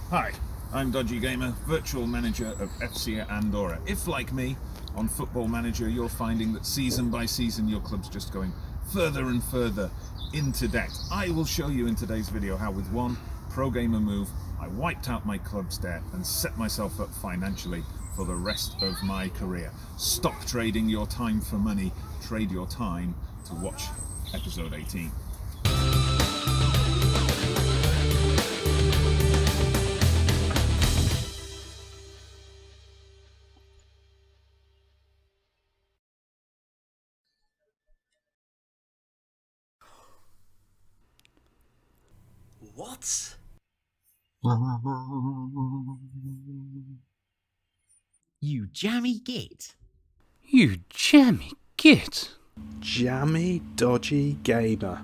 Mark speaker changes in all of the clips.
Speaker 1: Hi, I'm Dodgy Gamer, virtual manager of FC Andorra. If, like me, on Football Manager you're finding that season by season your club's just going further and further into debt, I will show you in today's video how with one pro gamer move I wiped out my club's debt and set myself up financially for the rest of my career. Stop trading your time for money, trade your time to watch episode 18.
Speaker 2: What?
Speaker 3: You jammy git.
Speaker 4: You jammy git.
Speaker 5: Jammy dodgy gamer.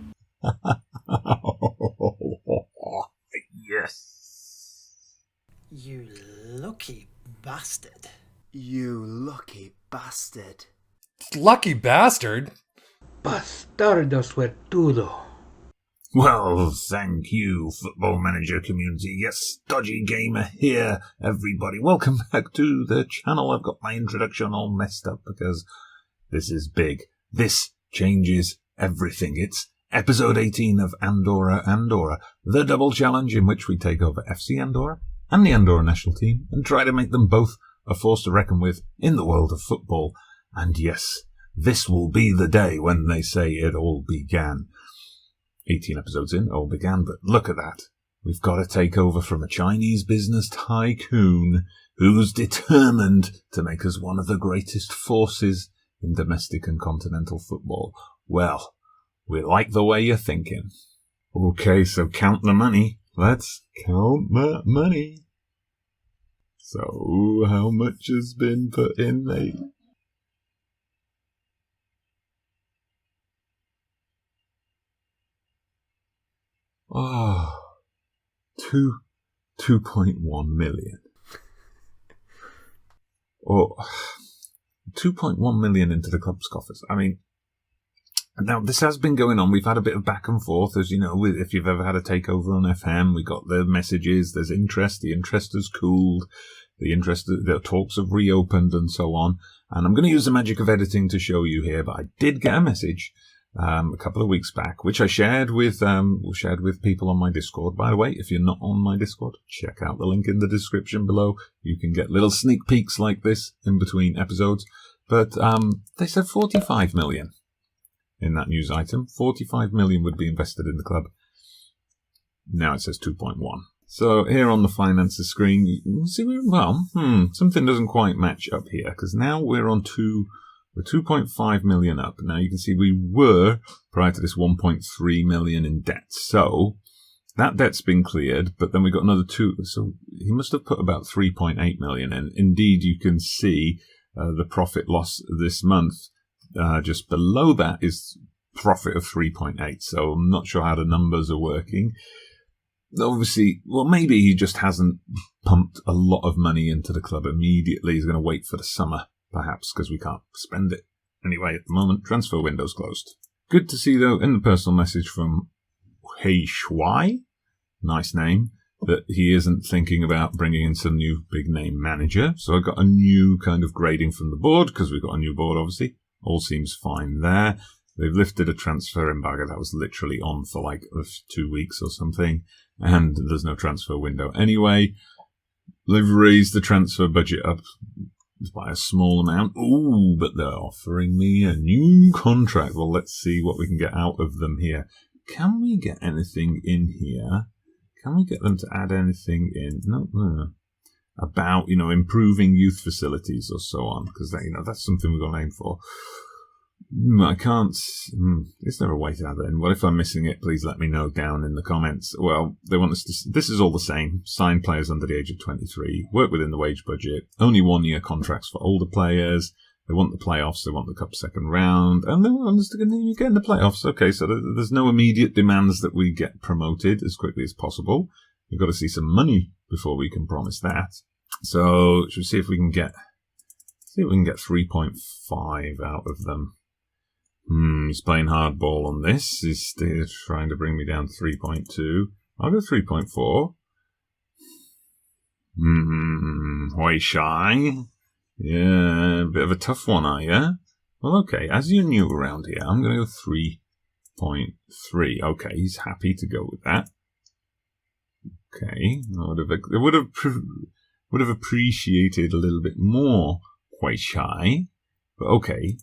Speaker 1: Yes.
Speaker 2: You lucky bastard.
Speaker 5: You lucky bastard.
Speaker 4: Lucky bastard.
Speaker 6: Bastardo suertudo.
Speaker 1: Well, thank you, Football Manager community. Yes, Dodgy Gamer here, everybody. Welcome back to the channel. I've got my introduction all messed up because this is big. This changes everything. It's episode 18 of Andorra, the double challenge in which we take over FC Andorra and the Andorra national team and try to make them both a force to reckon with in the world of football. And yes, this will be the day when they say it all began. 18 episodes in, all began, but look at that. We've got a takeover from a Chinese business tycoon who's determined to make us one of the greatest forces in domestic and continental football. Well, we like the way you're thinking. Okay, so count the money. Let's count that money. So, how much has been put in there? Oh, 2.1 million. Or 2.1 million into the club's coffers. I mean, now this has been going on. We've had a bit of back and forth, as you know. If you've ever had a takeover on FM, we got the messages. There's interest. The interest has cooled. The talks have reopened, and so on. And I'm going to use the magic of editing to show you here. But I did get a message a couple of weeks back, which I shared with people on my Discord. By the way, if you're not on my Discord, check out the link in the description below. You can get little sneak peeks like this in between episodes. But they said 45 million in that news item. 45 million would be invested in the club. Now it says 2.1. So here on the finances screen, you can see, something doesn't quite match up here, because now we're 2.5 million up. Now you can see we were, prior to this, 1.3 million in debt. So that debt's been cleared, but then we got another 2. So he must have put about 3.8 million in. Indeed, you can see the profit loss this month. Just below that is profit of 3.8. So I'm not sure how the numbers are working. Obviously, well, maybe he just hasn't pumped a lot of money into the club immediately. He's going to wait for the summer, perhaps, because we can't spend it. Anyway, at the moment, transfer window's closed. Good to see, though, in the personal message from Hei Shuai, nice name, that he isn't thinking about bringing in some new big-name manager. So I got a new kind of grading from the board, because we've got a new board, obviously. All seems fine there. They've lifted a transfer embargo that was literally on for like 2 weeks or something, and there's no transfer window anyway. They've raised the transfer budget up by a small amount. Ooh, but they're offering me a new contract. Well, let's see what we can get out of them here. Can we get anything in here? Can we get them to add anything in? No. About, improving youth facilities or so on, because that's something we've got to aim for. I can't. Is there a way to add that in? Well, if I'm missing it, please let me know down in the comments. Well, they want us to. This is all the same. Sign players under the age of 23. Work within the wage budget. Only 1-year contracts for older players. They want the playoffs. They want the cup second round, and they want us to get in the playoffs. Okay, so there's no immediate demands that we get promoted as quickly as possible. We've got to see some money before we can promise that. So should we see if we can get 3.5 out of them. He's playing hardball on this. He's still trying to bring me down to 3.2. I'll go 3.4. Why shy? Yeah, a bit of a tough one, are you? Well, okay, as you're new around here, I'm going to go 3.3. Okay, he's happy to go with that. Okay, I would have appreciated a little bit more quite shy, but okay.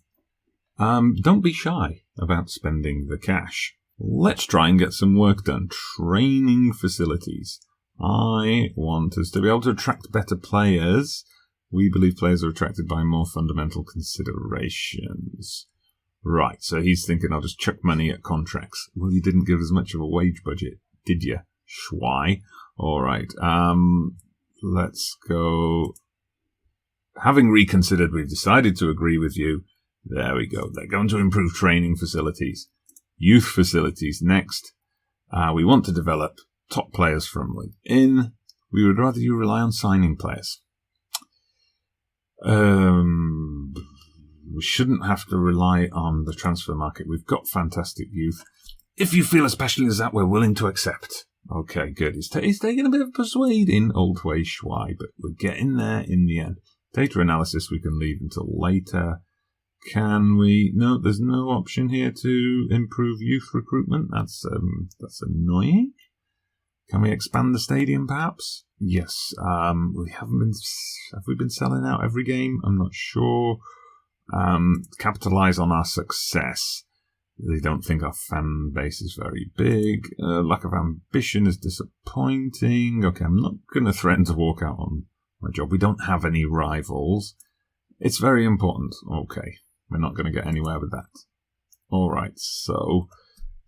Speaker 1: Don't be shy about spending the cash. Let's try and get some work done. Training facilities. I want us to be able to attract better players. We believe players are attracted by more fundamental considerations. Right, so he's thinking I'll just chuck money at contracts. Well, you didn't give us much of a wage budget, did you? Schwai. All right, let's go. Having reconsidered, we've decided to agree with you. There we go. They're going to improve training facilities. Youth facilities next. We want to develop top players from within. We would rather you rely on signing players. We shouldn't have to rely on the transfer market. We've got fantastic youth. If you feel as passionate as that, we're willing to accept. Okay, good. He's taking a bit of persuading, old Hui Shuai, but we're getting there in the end. Data analysis we can leave until later. Can we? No, there's no option here to improve youth recruitment. That's annoying. Can we expand the stadium, perhaps? Yes. We haven't been. Have we been selling out every game? I'm not sure. Capitalize on our success. They don't think our fan base is very big. Lack of ambition is disappointing. Okay, I'm not going to threaten to walk out on my job. We don't have any rivals. It's very important. Okay, we're not going to get anywhere with that. All right, so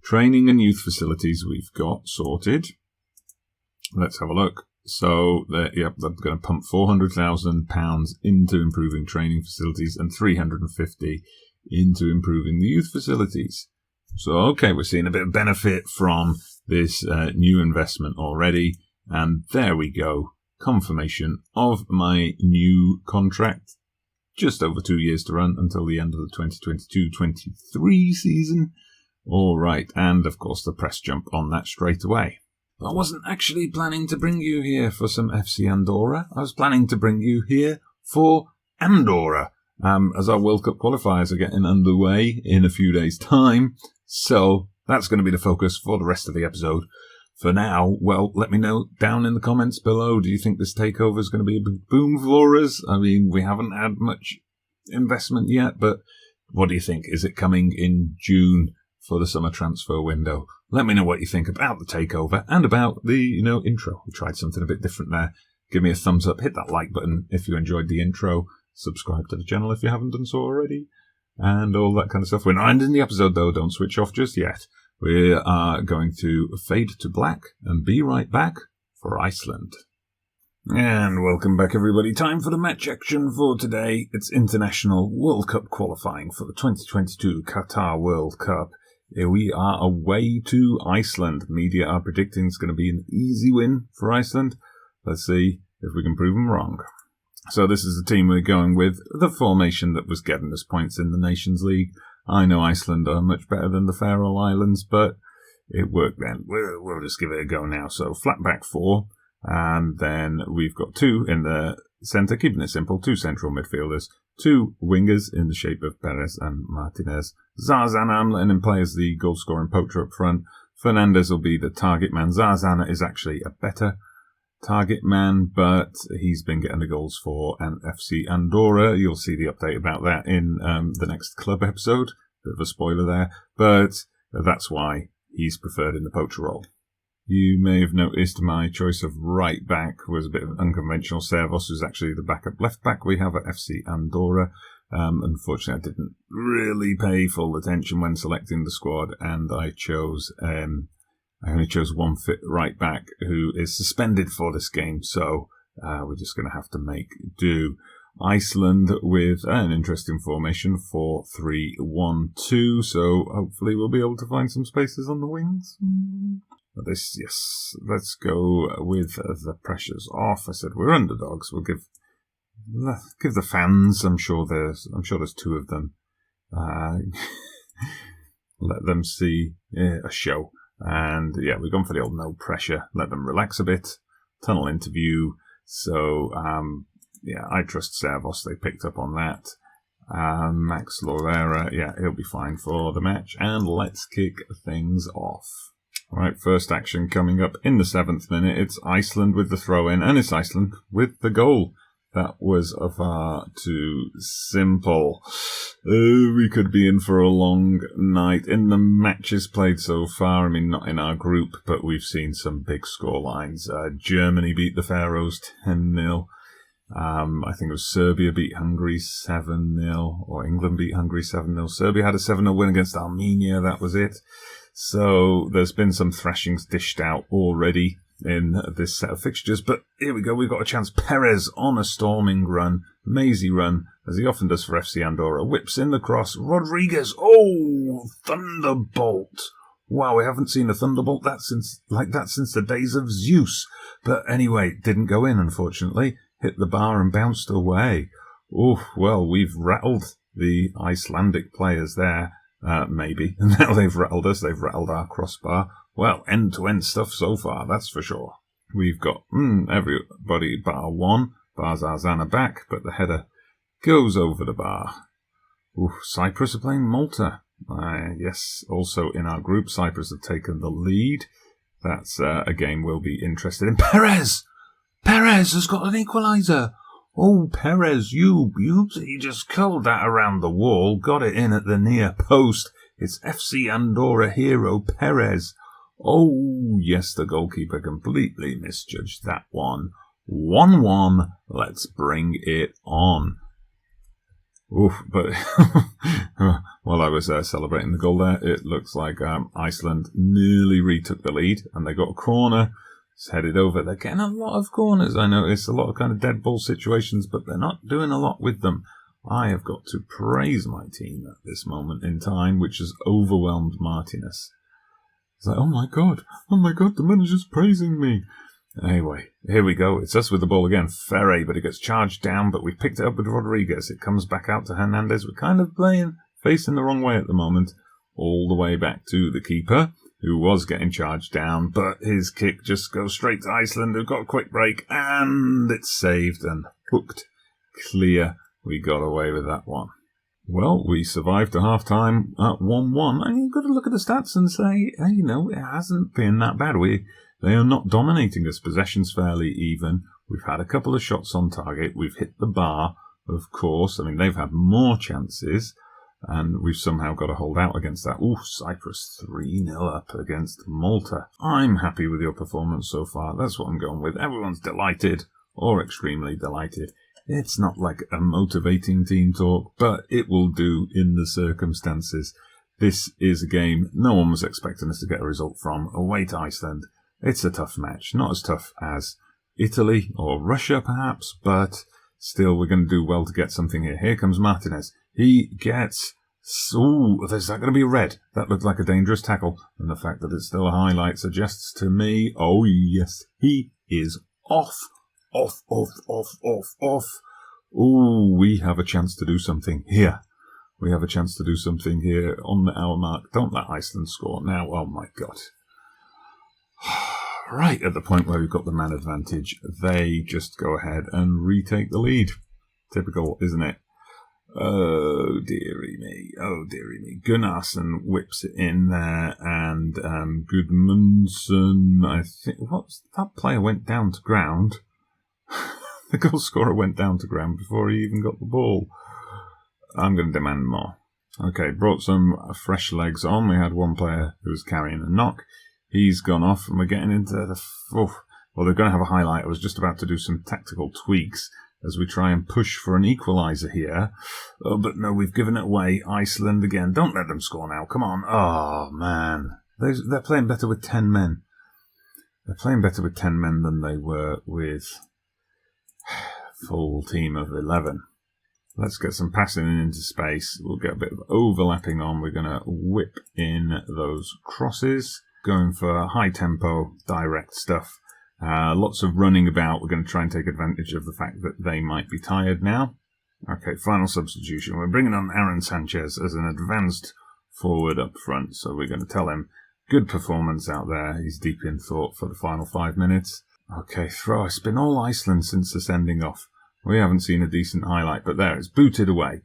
Speaker 1: training and youth facilities we've got sorted. Let's have a look. So, they're going to pump £400,000 into improving training facilities and $350,000 into improving the youth facilities. So, okay, we're seeing a bit of benefit from this new investment already. And there we go. Confirmation of my new contract. Just over 2 years to run until the end of the 2022-23 season. All right, and of course the press jump on that straight away. I wasn't actually planning to bring you here for some FC Andorra. I was planning to bring you here for Andorra, as our World Cup qualifiers are getting underway in a few days' time. So that's going to be the focus for the rest of the episode. For now, well, let me know down in the comments below. Do you think this takeover is going to be a big boom for us? I mean, we haven't had much investment yet, but what do you think? Is it coming in June for the summer transfer window? Let me know what you think about the takeover and about the, intro. We tried something a bit different there. Give me a thumbs up, hit that like button if you enjoyed the intro, subscribe to the channel if you haven't done so already, and all that kind of stuff. We're not ending the episode though, don't switch off just yet. We are going to fade to black and be right back for Iceland. And welcome back everybody. Time for the match action for today. It's International World Cup qualifying for the 2022 Qatar World Cup. Here we are away to Iceland. Media are predicting it's going to be an easy win for Iceland. Let's see if we can prove them wrong. So this is the team we're going with, the formation that was getting us points in the Nations League. I know Iceland are much better than the Faroe Islands, but it worked then. We'll just give it a go now. So flat back four, and then we've got two in the centre, keeping it simple, two central midfielders, two wingers in the shape of Perez and Martinez. Zarzana, I'm letting him play as the goal-scoring poacher up front. Fernandez will be the target man. Zarzana is actually a better target man, but he's been getting the goals for an FC Andorra. You'll see the update about that in the next club episode. Bit of a spoiler there, but that's why he's preferred in the poacher role. You may have noticed my choice of right back was a bit unconventional. Servos is actually the backup left back we have at FC Andorra. Unfortunately, I didn't really pay full attention when selecting the squad, and I only chose one fit right back who is suspended for this game, so we're just going to have to make do. Iceland with an interesting formation, 4-3-1-2, so hopefully we'll be able to find some spaces on the wings. But yes, let's go with the pressures off. I said we're underdogs. We'll give the fans. I'm sure there's two of them. Let them see a show. And yeah, we've gone for the old no pressure. Let them relax a bit. Tunnel interview. So, yeah, I trust Servos. They picked up on that. Max Lorera, yeah, he'll be fine for the match. And let's kick things off. All right, first action coming up in the 7th minute. It's Iceland with the throw-in, and it's Iceland with the goal. That was far too simple. We could be in for a long night. In the matches played so far, I mean, not in our group, but we've seen some big score lines. Germany beat the Faroes 10-0. I think it was Serbia beat Hungary 7-0, or England beat Hungary 7-0. Serbia had a 7-0 win against Armenia, that was it. So there's been some thrashings dished out already in this set of fixtures, but here we go, we've got a chance. Perez on a storming run, mazy run, as he often does for FC Andorra, whips in the cross, Rodriguez, oh, thunderbolt. Wow, we haven't seen a thunderbolt since the days of Zeus. But anyway, didn't go in, unfortunately. Hit the bar and bounced away. Oh, well, we've rattled the Icelandic players there, maybe. Now they've rattled us, they've rattled our crossbar. Well, end-to-end stuff so far, that's for sure. We've got everybody bar one. Bar Zarzana back, but the header goes over the bar. Ooh, Cyprus are playing Malta. Yes, also in our group, Cyprus have taken the lead. That's a game we'll be interested in. Perez! Perez has got an equaliser! Oh, Perez, you just curled that around the wall, got it in at the near post. It's FC Andorra hero Perez. Oh, yes, the goalkeeper completely misjudged that one. 1-1, let's bring it on. Oof, but while I was celebrating the goal there, it looks like Iceland nearly retook the lead, and they got a corner. It's headed over. They're getting a lot of corners, I notice, a lot of kind of dead ball situations, but they're not doing a lot with them. I have got to praise my team at this moment in time, which has overwhelmed Martinez. It's like, oh my god, the manager's praising me. Anyway, here we go. It's us with the ball again. Ferre, but it gets charged down, but we've picked it up with Rodriguez. It comes back out to Hernandez. We're kind of facing the wrong way at the moment. All the way back to the keeper, who was getting charged down, but his kick just goes straight to Iceland, who've got a quick break, and it's saved and hooked clear. We got away with that one. Well, we survived to half-time at 1-1, and you've got to look at the stats and say, hey, it hasn't been that bad. They are not dominating us. Possession's fairly even. We've had a couple of shots on target. We've hit the bar, of course. I mean, they've had more chances, and we've somehow got to hold out against that. Ooh, Cyprus 3-0 up against Malta. I'm happy with your performance so far. That's what I'm going with. Everyone's delighted, or extremely delighted. It's not like a motivating team talk, but it will do in the circumstances. This is a game no one was expecting us to get a result from. Away to Iceland. It's a tough match. Not as tough as Italy or Russia, perhaps, but still we're going to do well to get something here. Here comes Martinez. He gets... Ooh, is that going to be red? That looked like a dangerous tackle. And the fact that it's still a highlight suggests to me, oh yes, he is off. Off. Ooh, we have a chance to do something here. We have a chance to do something here on the hour mark. Don't let Iceland score now. Oh my god. Right at the point where we've got the man advantage, they just go ahead and retake the lead. Typical, isn't it? Oh dearie me. Gunnarsson whips it in there, and Gudmundsson, I think, that player went down to ground. The goal scorer went down to ground before he even got the ball. I'm going to demand more. Okay, brought some fresh legs on. We had one player who was carrying a knock. He's gone off, and we're getting into the... well, they're going to have a highlight. I was just about to do some tactical tweaks as we try and push for an equaliser here. Oh, but no, we've given it away. Iceland again. Don't let them score now. Come on. Oh, man. They're playing better with 10 men. They're playing better with 10 men than they were with full team of 11. Let's get some passing into space. We'll get a bit of overlapping on. We're going to whip in those crosses. Going for high tempo, direct stuff. Lots of running about. We're going to try and take advantage of the fact that they might be tired now. Okay, final substitution. We're bringing on Aaron Sanchez as an advanced forward up front. So we're going to tell him, good performance out there. He's deep in thought for the final 5 minutes. Okay, throw. It's been all Iceland since the sending off. We haven't seen a decent highlight, but there, it's booted away.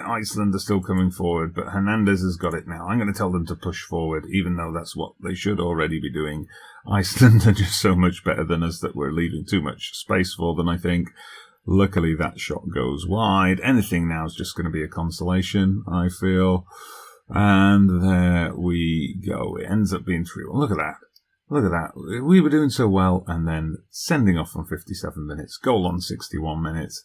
Speaker 1: Iceland are still coming forward, but Hernandez has got it now. I'm going to tell them to push forward, even though that's what they should already be doing. Iceland are just so much better than us that we're leaving too much space for them, I think. Luckily, that shot goes wide. Anything now is just going to be a consolation, I feel. And there we go. It ends up being 3-1. Look at that. Look at that. We were doing so well, and then sending off on 57 minutes. Goal on 61 minutes.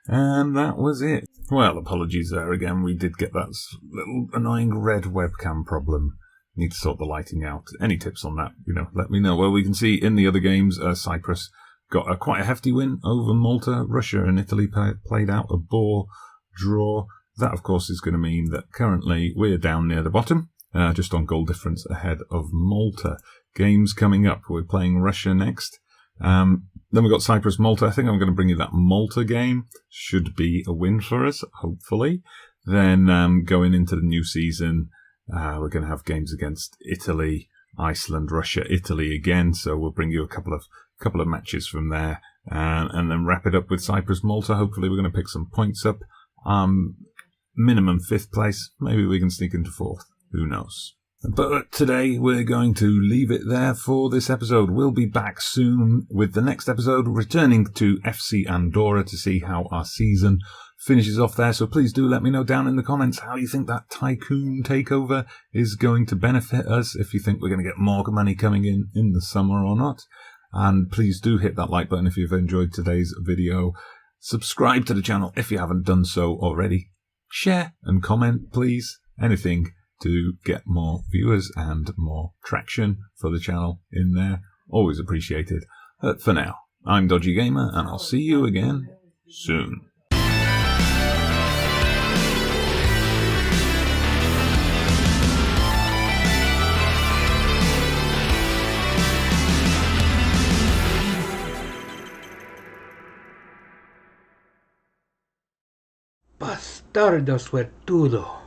Speaker 1: And that was it. Well, apologies there again. We did get that little annoying red webcam problem. Need to sort the lighting out. Any tips on that, let me know. Well, we can see in the other games, Cyprus got quite a hefty win over Malta. Russia and Italy played out a bore draw. That, of course, is going to mean that currently we're down near the bottom, just on goal difference ahead of Malta. Games coming up. We're playing Russia next. Then we've got Cyprus-Malta. I think I'm going to bring you that Malta game. Should be a win for us, hopefully. Then going into the new season, we're going to have games against Italy, Iceland, Russia, Italy again. So we'll bring you a couple of matches from there, and then wrap it up with Cyprus-Malta. Hopefully we're going to pick some points up. Minimum 5th place. Maybe we can sneak into 4th. Who knows? But today we're going to leave it there for this episode. We'll be back soon with the next episode, returning to FC Andorra to see how our season finishes off there. So please do let me know down in the comments how you think that Tycoon Takeover is going to benefit us, if you think we're going to get more money coming in the summer or not. And please do hit that like button if you've enjoyed today's video. Subscribe to the channel if you haven't done so already. Share and comment, please. Anything to get more viewers and more traction for the channel in there. Always appreciated. But for now, I'm Dodgy Gamer, and I'll see you again soon.
Speaker 6: Bastardo suertudo.